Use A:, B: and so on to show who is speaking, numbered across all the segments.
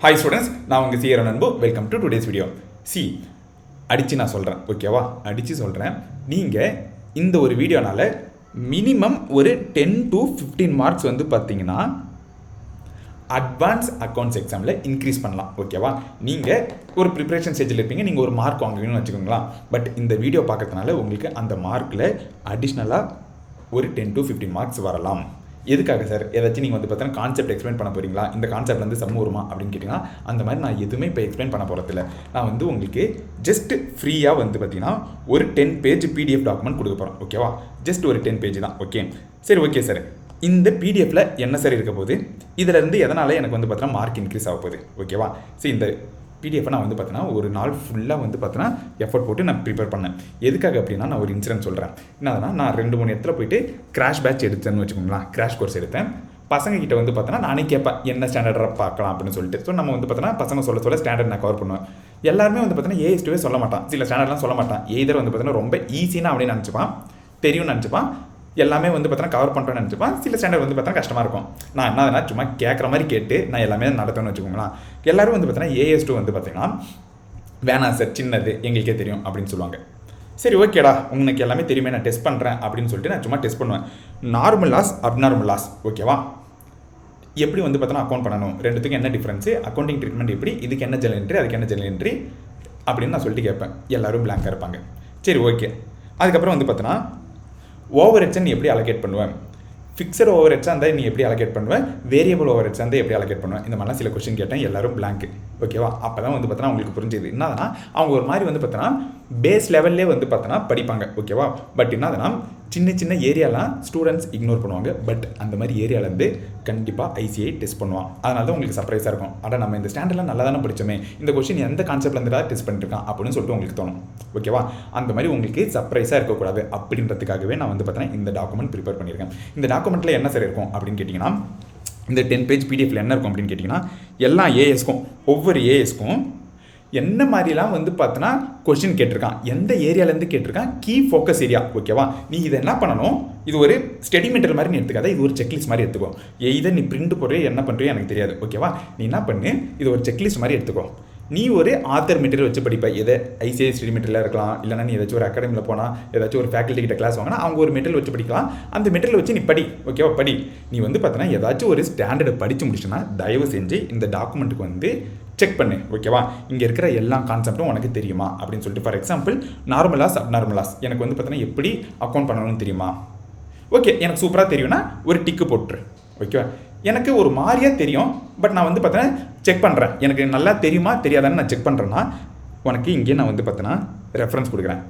A: Hi students, நான் உங்கள் சீர நண்பு. Welcome to today's video. அடித்து நான் சொல்கிறேன், ஓகேவா? அடித்து சொல்கிறேன். நீங்கள் இந்த ஒரு வீடியோனால் மினிமம் ஒரு 10 to 15 மார்க்ஸ் வந்து பார்த்தீங்கன்னா அட்வான்ஸ் அக்கௌண்ட்ஸ் எக்ஸாமில் இன்க்ரீஸ் பண்ணலாம், ஓகேவா? நீங்கள் ஒரு ப்ரிப்பரேஷன் ஸ்டேஜில் இருப்பீங்க, நீங்கள் ஒரு மார்க் வாங்குவீங்கன்னு வச்சுக்கோங்களா. பட் இந்த வீடியோ பார்க்கறதுனால உங்களுக்கு அந்த மார்க்கில் அடிஷ்னலாக ஒரு 10 to 15 மார்க்ஸ் வரலாம். எதுக்காக சார்? ஏதாச்சும் நீங்கள் வந்து பார்த்தீங்கன்னா கான்செப்ட் எக்ஸ்பிளைன் பண்ண போகிறீங்களா? இந்த கான்செப்ட் வந்து சம் வருமா அப்படின்னு கேட்டிங்கன்னா அந்த மாதிரி நான் எதுவுமே இப்போ எக்ஸ்பிளைன் பண்ண போகிறதில்ல. நான் வந்து உங்களுக்கு ஜஸ்ட் ஃப்ரீயாக வந்து பார்த்தீங்கன்னா ஒரு 10 பேஜ் பிடிஎஃப் டாக்குமெண்ட் கொடுக்க போகிறேன், ஓகேவா? ஜஸ்ட் ஒரு 10 பேஜ் தான், ஓகே? சரி, ஓகே சார். இந்த பிடிஎஃப்பில் என்ன சார் இருக்க போகுது? இதிலேருந்து எதனால் எனக்கு வந்து பார்த்தீங்கன்னா மார்க் இன்க்ரீஸ் ஆக போகுது, ஓகேவா? சரி, இந்த பிடிஎஃப் நான் வந்து பார்த்தீங்கன்னா ஒரு நாள் ஃபுல்லாக வந்து பார்த்தீங்கன்னா எஃபர்ட் போட்டு நான் ப்ரிப்பேர் பண்ணேன். எதுக்காக அப்படின்னா நான் ஒரு இன்சிடென்ட் சொல்கிறேன். என்னதுன்னா, நான் 2-3 இடத்துல போயிட்டு கிராஷ் பேட்ச் எடுத்தேன்னு வச்சுக்கோங்களேன். கிராஷ் கோர்ஸ் எடுத்தேன். பசங்க கிட்ட வந்து பார்த்தோன்னா நானே கேட்பேன், என்ன ஸ்டாண்டர்டாக பார்க்கலாம் அப்படின்னு சொல்லிட்டு. ஸோ நம்ம வந்து பார்த்தோன்னா பசங்க சொல்ல ஸ்டாண்டர்ட் நான் கவர் பண்ணுவேன். எல்லாருமே வந்து பார்த்தீங்கன்னா ஏஎஸ்டுவே சொல்ல மாட்டான், சில ஸ்டாண்டர்ட்லாம் சொல்ல மாட்டான். எய்தர் வந்து பார்த்தீங்கன்னா ரொம்ப ஈஸினா அப்படின்னு நினச்சிப்பான், தெரியும்னு நினச்சிப்பான், எல்லாமே வந்து பார்த்தீங்கன்னா கவர் பண்ணுறேன்னு நினச்சிப்பான். சில ஸ்டாண்டர்ட் வந்து பார்த்தீங்கன்னா கஷ்டமாக இருக்கும். நான் என்னதுன்னா சும்மா கேட்குற மாதிரி கேட்டு நான் எல்லாமே நடத்தணும்னு வச்சுக்கோங்களேன். எல்லோரும் வந்து பார்த்தீங்கன்னா ஏஎஸ்2 வந்து பார்த்தீங்கன்னா வேணாம் சார், சின்னது, எங்களுக்கே தெரியும் அப்படின்னு சொல்லுவாங்க. சரி, ஓகேடா, உங்களுக்கு எல்லாமே தெரியுமே, நான் டெஸ்ட் பண்ணுறேன் அப்படின்னு சொல்லிட்டு நான் சும்மா டெஸ்ட் பண்ணுவேன். நார்மல் லாஸ், அப்நார்மல் லாஸ், ஓகேவா? எப்படி வந்து பார்த்தோன்னா அக்கௌண்ட் பண்ணணும், ரெண்டுத்துக்கும் என்ன டிஃப்ரென்ஸு, அக்கௌண்டிங் ட்ரீட்மெண்ட் எப்படி, இதுக்கு என்ன ஜெனரல் என்ட்ரி, அதுக்கு என்ன ஜெனரல் என்ட்ரி அப்படின்னு நான் சொல்லிட்டு கேட்பேன். எல்லோரும் பிளாங்காக இருப்பாங்க. சரி, ஓகே. அதுக்கப்புறம் வந்து பார்த்தோன்னா ஓவர் ஹெட்ஸை நீ எப்படி அலோகேட் பண்ணுவேன், ஃபிக்ஸட் ஓவர் ஹெட்ஸாக இருந்தால் நீ எப்படி அலோகேட் பண்ணுவேன், வேரியபிள் ஓவர் ஹெட்ஸாக இருந்தால் எப்படி அலோகேட் பண்ணுவேன், இந்த மாதிரிலாம் சில கொஸ்டின் கேட்டேன். எல்லாரும் பிளாங்க், ஓகேவா? அப்போ தான் வந்து பார்த்தோன்னா உங்களுக்கு புரிஞ்சுது. என்னதுன்னா, அவங்க ஒரு மாதிரி வந்து பார்த்தோன்னா பேஸ் லெவல்லே வந்து பார்த்தோன்னா படிப்பாங்க, ஓகேவா? பட் என்னதுன்னா சின்ன சின்ன ஏரியாலாம் ஸ்டூடெண்ட்ஸ் இக்னோர் பண்ணுவாங்க. பட் அந்த மாதிரி ஏரியாவிலேருந்து கண்டிப்பாக ஐசிஐ டெஸ்ட் பண்ணுவான். அதனால தான் உங்களுக்கு சர்ப்ரைஸாக இருக்கும். ஆனால் நம்ம இந்த ஸ்டாண்டர்டில் நல்லா தானே படித்தோமே, இந்த கொஸ்டின் எந்த கான்செப்ட்லேருந்து தான் டெஸ்ட் பண்ணிருக்கான் அப்படின்னு சொல்லிட்டு உங்களுக்கு தோணும், ஓகேவா? அந்த மாதிரி உங்களுக்கு சர்ப்ரைஸாக இருக்கக்கூடாது அப்படின்றதுக்காகவே நான் வந்து பார்த்தீங்கன்னா இந்த டாக்குமெண்ட் ப்ரிப்பேர் பண்ணியிருக்கேன். இந்த டாக்குமெண்ட்டில் என்ன சார் இருக்கும் அப்படின்னு கேட்டிங்கன்னா, இந்த 10 பேஜ் பிடிஎஃப்ல என்ன இருக்கும் அப்படின்னு கேட்டிங்கன்னா, எல்லா ஏஎஸ்க்கும் ஒவ்வொரு ஏஎஸ்க்கும் என்ன மாதிரிலாம் வந்து பார்த்தோன்னா கொஸ்டின் கேட்டிருக்கான், எந்த ஏரியாலேருந்து கேட்டிருக்கான், கீ ஃபோக்கஸ் ஏரியா, ஓகேவா? நீ இதை என்ன பண்ணணும், இது ஒரு ஸ்டடி மெட்டீரியல் மாதிரி நீ எடுத்துக்காத, இது ஒரு செக்லிஸ்ட் மாதிரி எடுத்துக்கோ. இதை நீ பிரிண்ட் போடுற என்ன பண்ணுறியோ எனக்கு தெரியாது, ஓகேவா? நீ என்ன பண்ணு, இது ஒரு செக்லிஸ்ட் மாதிரி எடுத்துக்கோ. நீ ஒரு ஆத்தர் மெட்டீரியல் வச்சு படிப்ப, எதை ஐசிஐ ஸ்டடி மெட்டீரியலாக இருக்கலாம், இல்லைனா நீ ஏதாச்சும் ஒரு அகாடமியில் போனால் ஏதாச்சும் ஒரு ஃபேக்கல்ட்டி கிட்ட கிளாஸ் வாங்கினா அவங்க ஒரு மெட்டீரியல் வச்சு படிக்கலாம். அந்த மெட்டீரியல் வச்சு நீ படி, ஓகேவா? படி. நீ வந்து பார்த்தோன்னா ஏதாச்சும் ஒரு ஸ்டாண்டர்டை படித்து முடிச்சுன்னா தயவு செஞ்சு இந்த டாக்குமெண்ட்டுக்கு வந்து செக் பண்ணு, ஓகேவா? இங்கே இருக்கிற எல்லா கான்செப்ட்டும் உனக்கு தெரியுமா அப்படின்னு சொல்லிட்டு. ஃபார் எக்ஸாம்பிள், நார்மலாஸ், அப்நார்மலாஸ் எனக்கு வந்து பார்த்தீங்கன்னா எப்படி அக்கௌண்ட் பண்ணணும்னு தெரியுமா? ஓகே, எனக்கு சூப்பராக தெரியும்னா ஒரு டிக்கு போட்டுரு, ஓகேவா? எனக்கு ஒரு மாதிரியாக தெரியும், பட் நான் வந்து பார்த்தீங்கன்னா செக் பண்ணுறேன், எனக்கு நல்லா தெரியுமா தெரியாதான்னு நான் செக் பண்ணுறேன்னா உனக்கு இங்கே நான் வந்து பார்த்தீங்கன்னா ரெஃபரன்ஸ் கொடுக்குறேன்.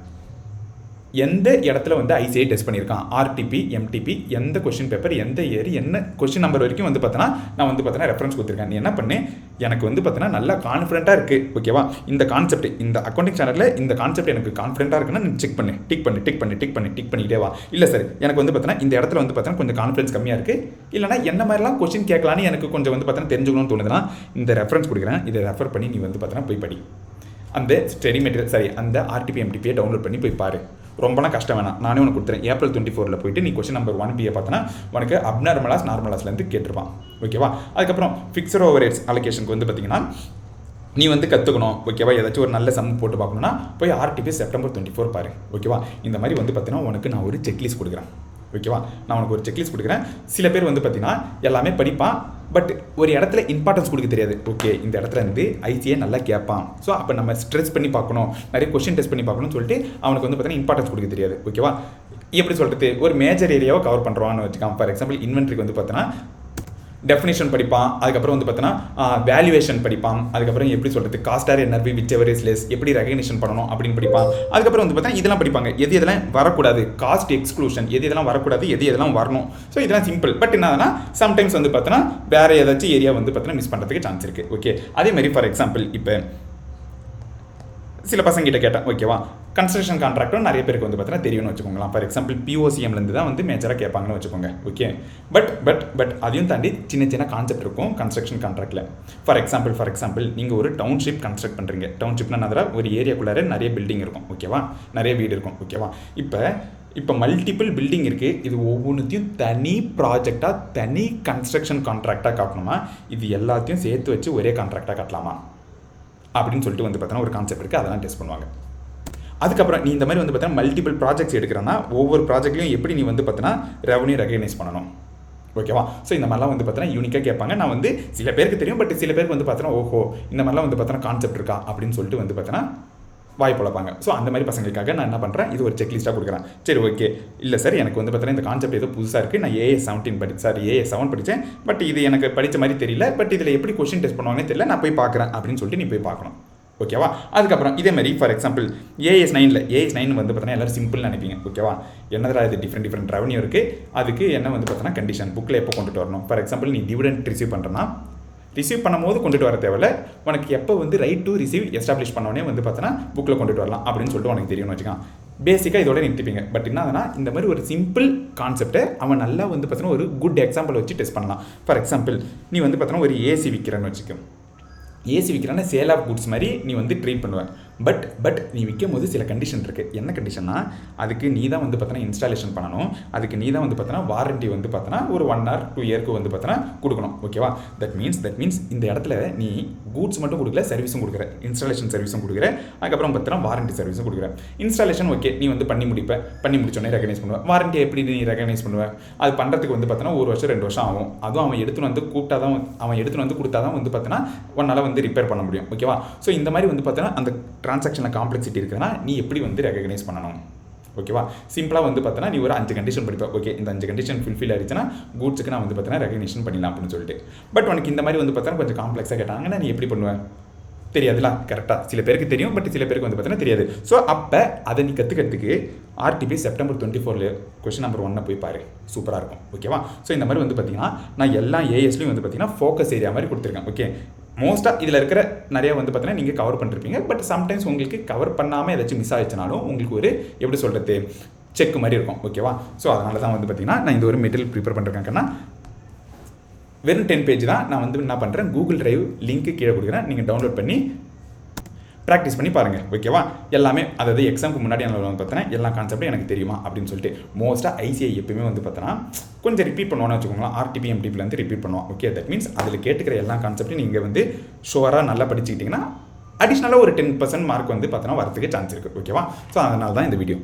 A: எந்த இடத்துல வந்து ஐசிஐ டெஸ்ட் பண்ணியிருக்கான், ஆர்டிபி, எம்டிபி, எந்த கொஸ்டின் பேப்பர், எந்த இயர், என்ன கொஸ்டின் நம்பர் வரைக்கும் வந்து பார்த்தோன்னா நான் வந்து பார்த்தீங்கன்னா ரெஃபரன்ஸ் கொடுத்துருக்கேன். நீ என்ன பண்ணு, எனக்கு வந்து பார்த்தீங்கன்னா நல்லா கான்ஃபிடென்ட்டாக இருக்குது, ஓகேவா? இந்த கான்செப்ட், இந்த அக்கௌண்டிங் சேனலில் இந்த கான்செப்ட் எனக்கு கான்ஃபிடென்ட்டாக இருக்குன்னா நீ செக் பண்ணு, டிக் பண்ணிட்டே வா. இல்லை சார், எனக்கு வந்து பார்த்தீங்கன்னா இந்த இடத்துல வந்து பார்த்தீங்கன்னா கொஞ்சம் கான்ஃபிடன்ஸ் கம்மியாக இருக்குது, இல்லைனா என்ன மாதிரிலாம் கொஸ்டின் கேட்கலான்னு எனக்கு கொஞ்சம் வந்து பார்த்தீங்கன்னா தெரிஞ்சுக்கணும்னு தோணுதுன்னா இந்த ரெஃபரன்ஸ் கொடுக்குறேன், இதை ரெஃபர் பண்ணி நீ வந்து பார்த்தீங்கன்னா போய் படி. அந்த ஸ்டடி மெட்டீரியல் அந்த ஆர்டிபி எம்டிபியை டவுன்லோட் பண்ணி போய் பாரு. ரொம்பலாம் கஷ்டம் வேணாம், நானே உனக்கு கொடுத்துறேன். April 24 போயிட்டு நீ கொஸ்டின் நம்பர் 1B பார்த்தனா உனக்கு அப்நார்மலாஸ், நார்மலாஸ்லேருந்து கேட்டிருப்பான், ஓகேவா? அதுக்கப்புறம் ஃபிக்ஸட் ஓவர் ஹெட்ஸ் அலோகேஷனுக்கு வந்து பார்த்தீங்கன்னா நீ வந்து கற்றுக்கணும், ஓகேவா? ஏதாச்சும் ஒரு நல்ல சம் போட்டு பார்க்கணுன்னா போய் ஆர்டிபி September 24 பாரு, ஓகேவா? இந்த மாதிரி வந்து பார்த்தீங்கன்னா உனக்கு நான் ஒரு செக்லிஸ்ட் கொடுக்குறேன், ஓகேவா? நான் உனக்கு ஒரு செக்லிஸ்ட் கொடுக்குறேன். சில பேர் வந்து பார்த்தீங்கன்னா எல்லாமே படிப்பான், பட் ஒரு இடத்துல இம்பார்ட்டன்ஸ் கொடுக்க தெரியாது. ஓகே, இந்த இடத்துல இருந்து ஐசியை நல்லா கேட்பான், ஸோ அப்போ நம்ம ஸ்ட்ரெஸ் பண்ணி பார்க்கணும், நிறைய கொஸ்டின் டெஸ்ட் பண்ணி பார்க்கணும்னு சொல்லிட்டு அவனுக்கு வந்து பார்த்தீங்கன்னா இம்பார்ட்டன்ஸ் கொடுக்க தெரியாது, ஓகேவா? எப்படி சொல்கிறது, ஒரு மேஜர் ஏரியாவை கவர் பண்ணுறான்னு வச்சுக்கான். ஃபார் எக்ஸாம்பிள், இன்வென்ட்ரிக்கு வந்து பார்த்தோன்னா டெஃபினேஷன் படிப்பான், அதுக்கப்புறம் வந்து பார்த்தோன்னா வேல்யூவேஷன் படிப்பான், அதுக்கப்புறம் எப்படி சொல்கிறது, cost or NRV whichever is less, எப்படி ரெகக்னிஷன் பண்ணணும் அப்படின்னு படிப்பான். அதுக்கப்புறம் வந்து பார்த்தா இதெல்லாம் படிப்பாங்க, எது இதெல்லாம் வரக்கூடாது, காஸ்ட் எக்ஸ்க்ளூஷன், எது இதெல்லாம் வரக்கூடாது, எது இதெல்லாம் வரணும். ஸோ இதெல்லாம் சிம்பிள். பட் என்னன்னா சம்டைம்ஸ் வந்து பார்த்தோன்னா வேறு ஏதாச்சும் ஏரியா வந்து பார்த்தோன்னா மிஸ் பண்ணுறதுக்கு சான்ஸ் இருக்குது, ஓகே? அதே மாதிரி ஃபார் எக்ஸாம்பிள் இப்போ சில பசங்கிட்ட கேட்டேன், ஓகேவா? கன்ஸ்ட்ரக்ஷன் கான்ட்ராக்டும் நிறைய பேருக்கு வந்து பார்த்தீங்கன்னா தெரியும்னு வச்சுக்கோங்களா. ஃபார் எக்ஸாம்பிள் பிஓசிஎம்லேருந்து தான் வந்து மேஜராக கேட்பாங்கன்னு வச்சுக்கோங்க, ஓகே? பட் அதையும் தாண்டி சின்ன சின்ன கான்செப்ட் இருக்கும் கன்ஸ்ட்ரக்ஷன் கான்ட்ராக்டில். ஃபார் எக்ஸாம்பிள் நீங்கள் ஒரு டவுன்ஷிப் கன்ஸ்ட்ரக்ட் பண்ணுறீங்க. டவுன்ஷிப்னா ஒரு ஏரியாக்குள்ளார நிறைய பில்டிங் இருக்கும், ஓகேவா? நிறைய வீடு இருக்கும், ஓகேவா? இப்போ இப்போ மல்டிபிள் பில்டிங் இருக்குது, இது ஒவ்வொன்றுத்தையும் தனி ப்ராஜெக்டாக தனி கன்ஸ்ட்ரக்ஷன் கான்ட்ராக்டாக காட்டணுமா, இது எல்லாத்தையும் சேர்த்து வச்சு ஒரே கான்ட்ராக்டாக காட்டலாமா அப்படின்னு சொல்லிட்டு வந்து பார்த்தோன்னா ஒரு கான்செப்ட் இருக்குது, அதெல்லாம் டெஸ்ட் பண்ணுவாங்க. அதுக்கப்புறம் நீ இந்த மாதிரி வந்து பார்த்தீங்கன்னா மல்டிபிள் ப்ராஜெக்ட்ஸ் எடுக்கிறன்னா ஒவ்வொரு ப்ராஜெக்ட்லையும் எப்படி நீ வந்து பார்த்தீங்கன்னா ரெவன்யூ ரெகனைஸ் பண்ணணும், ஓகேவா. ஸோ இந்த மாதிரிலாம் வந்து பார்த்தீங்கன்னா யூனிக்காக கேட்பாங்க. நான் வந்து சில பேருக்கு தெரியும், பட் சில பேருக்கு வந்து பார்த்தீங்கன்னா ஓஹோ இந்த மாதிரிலாம் வந்து பார்த்தீங்கன்னா கான்செப்ட் இருக்கா அப்படின்னு சொல்லிட்டு வந்து பார்த்தீங்கன்னா வாய்ப்பு வளர்ப்பாங்க. ஸோ அந்த மாதிரி பசங்களுக்காக நான் என்ன பண்ணுறேன், இது ஒரு செக்லிஸ்ட்டாக கொடுக்குறேன். சரி ஓகே, இல்லை சார் எனக்கு வந்து பார்த்தீங்கன்னா இந்த கான்செப்ட் ஏதோ புதுசாக இருக்குது, நான் AS7 படித்தேன், பட் இது எனக்கு படித்த மாதிரி தெரியல, பட் இதில் எப்படி கொஸ்டின் டெஸ்ட் பண்ணுவாங்கன்னு தெரியல, நான் போய் பார்க்குறேன் அப்படின்னு சொல்லிட்டு நீ போய் பார்க்கணும், ஓகேவா. அதுக்கப்புறம் இதே மாதிரி ஃபார் எக்ஸாம்பிள் AS9 வந்து பார்த்தீங்கன்னா எல்லோரும் சிம்பிள்னு நினைப்பீங்க, ஓகேவா. என்னதான் இது டிஃப்ரெண்ட் ரெவன்யூ இருக்குது, அதுக்கு என்ன வந்து பார்த்தீங்கன்னா கண்டிஷன் புக்கில் எப்போ கொண்டுட்டு வரணும். ஃபார் எக்ஸாம்பிள் நீ டிவிடெண்ட் ரிசீவ் பண்ணுறேன்னா ரிசீவ் பண்ணும்போது கொண்டுட்டு வர தேவையில்ல, உனக்கு எப்போ வந்து ரைட் டு ரிசீவ் எஸ்டாப்ளிஷ் பண்ணோடனே வந்து பார்த்தோன்னா புக்கில் கொண்டுட்டு வரலாம் அப்படின்னு சொல்லிட்டு உனக்கு தெரியும்னு வச்சுக்கலாம். பேசிக்காக இதோட நிறுத்திப்பீங்க. பட் என்னதுன்னா இந்த மாதிரி ஒரு சிம்பிள் கான்செப்டை அவன் நல்லா வந்து பார்த்தீங்கன்னா ஒரு குட் எக்ஸாம்பிள் வச்சு டெஸ்ட் பண்ணலாம். ஃபார் எக்ஸாம்பிள் நீ வந்து பார்த்தோன்னா ஒரு ஏசி விற்கிறன்னு வச்சுக்கோ, ஏசி விற்கிறான்னா சேல் ஆஃப் குட்ஸ் மாதிரி நீ வந்து ட்ரீட் பண்ணுவேன். பட் நீ விற்கும் போது சில கண்டிஷன் இருக்குது. என்ன கண்டிஷன்னா, அதுக்கு நீ தான் வந்து பார்த்தோன்னா இன்ஸ்டாலேஷன் பண்ணணும், அதுக்கு நீ தான் வந்து பார்த்தோன்னா வாரண்ட்டி வந்து பார்த்தோன்னா ஒரு 1 or 2 இயருக்கு வந்து பார்த்தோன்னா கொடுக்கணும், ஓகேவா. தட் மீன்ஸ் இந்த இடத்துல நீ கூட்ஸ் மட்டும் கொடுக்கல, சர்வீஸும் கொடுக்குற, இன்ஸ்டாலேஷன் சர்வீஸும் கொடுக்குற, அதுக்கப்புறம் பார்த்தோன்னா வாரண்ட்டி சர்வீஸும் கொடுக்குற. இன்ஸ்டாலேஷன் ஓகே நீ வந்து பண்ணி முடிச்சோடனே ரெகனைஸ் பண்ணுவேன். வாரண்ட்டி எப்படி நீ ரெகனைஸ் பண்ணுவேன், அது பண்ணுறதுக்கு வந்து பார்த்தோன்னா 1 வருஷம் 2 வருஷம் ஆகும். அதுவும் அவன் எடுத்துன்னு வந்து கொடுத்தா தான் வந்து பார்த்தோன்னா உன்னால் வந்து ரிப்பேர் பண்ண முடியும், ஓகேவா. ஸோ இந்த மாதிரி வந்து பார்த்தோன்னா அந்த டிரான்சாக்ஷனில் காம்ப்ளெக்சிட்டி இருக்குன்னா நீ எப்படி வந்து ரெகனைஸ் பண்ணணும், ஓகேவா. சிம்பிளாக வந்து பார்த்தோன்னா நீ ஒரு 5 கண்டிஷன் படிப்பேன். ஓகே இந்த 5 கண்டிஷன் ஃபுல்ஃபில் ஆயிடுச்சுன்னா கூட்ஸுக்கு நான் வந்து பார்த்தோன்னா ரெகனைஷன் பண்ணிடலாம் அப்படின்னு சொல்லிட்டு. பட் உனக்கு இந்த மாதிரி வந்து பார்த்தோன்னா கொஞ்சம் காம்ப்ளெக்ஸாக கேட்டாங்கன்னா நீ எப்படி பண்ணுவேன் தெரியாதுல, கரெக்டாக சில பேருக்கு தெரியும், பட் சில பேருக்கு வந்து பார்த்தீங்கன்னா தெரியாது. ஸோ அப்போ அதை நீ கற்றுக்கிறதுக்கு RTP September 24 கொஸ்டின் நம்பர் 1 போய் பாரு, சூப்பராக இருக்கும், ஓகேவா. ஸோ இந்த மாதிரி வந்து பார்த்தீங்கன்னா நான் எல்லா ASலையும் வந்து பார்த்தீங்கன்னா ஃபோக்கஸ் ஏரியா மாதிரி கொடுத்துருக்கேன். ஓகே மோஸ்ட்டாக இதில் இருக்கிற நிறைய வந்து பார்த்தீங்கன்னா நீங்கள் கவர் பண்ணிருப்பீங்க, பட் சம்டைம்ஸ் உங்களுக்கு கவர் பண்ணாமல் ஏதாச்சும் மிஸ் ஆகிடுச்சுனாலும் உங்களுக்கு ஒரு எப்படி சொல்கிறது செக் மாதிரி இருக்கும், ஓகேவா. ஸோ அதனால தான் வந்து பார்த்தீங்கன்னா நான் இந்த ஒரு மெட்டீரியல் ப்ரிப்பேர் பண்ணிருக்கேன்னா வெறும் 10 பேஜ் தான். நான் வந்து என்ன பண்ணுறேன், Google Drive லிங்க்கு கீழே கொடுக்குறேன், நீங்கள் டவுன்லோட் பண்ணி ப்ராக்டிஸ் பண்ணி பாருங்கள், ஓகேவா. எல்லாமே அதாவது எக்ஸாமுக்கு முன்னாடி நான் வந்து பார்த்தேன்னா எல்லா கான்செப்ட்டும் எனக்கு தெரியுமா அப்படின்னு சொல்லிட்டு. மோஸ்ட்டாக ICI எப்பயுமே வந்து பார்த்தோன்னா கொஞ்சம் ரிப்பீட் பண்ணுவோன்னு வச்சுக்கோங்களேன், RTP MTPலேருந்து ரிப்பீட் பண்ணுவோம், ஓகே. தட் மீன்ஸ் அதில் கேட்டுக்கிற எல்லா கான்செப்ட்டும் நீங்கள் வந்து ஷுவராக நல்லா படிச்சுக்கிட்டிங்கன்னா அடிஷ்னலாக ஒரு 10% மார்க் வந்து பார்த்தோன்னா வரதுக்கு சான்ஸ் இருக்குது, ஓகேவா. ஸோ அதனால தான் இந்த வீடியோ.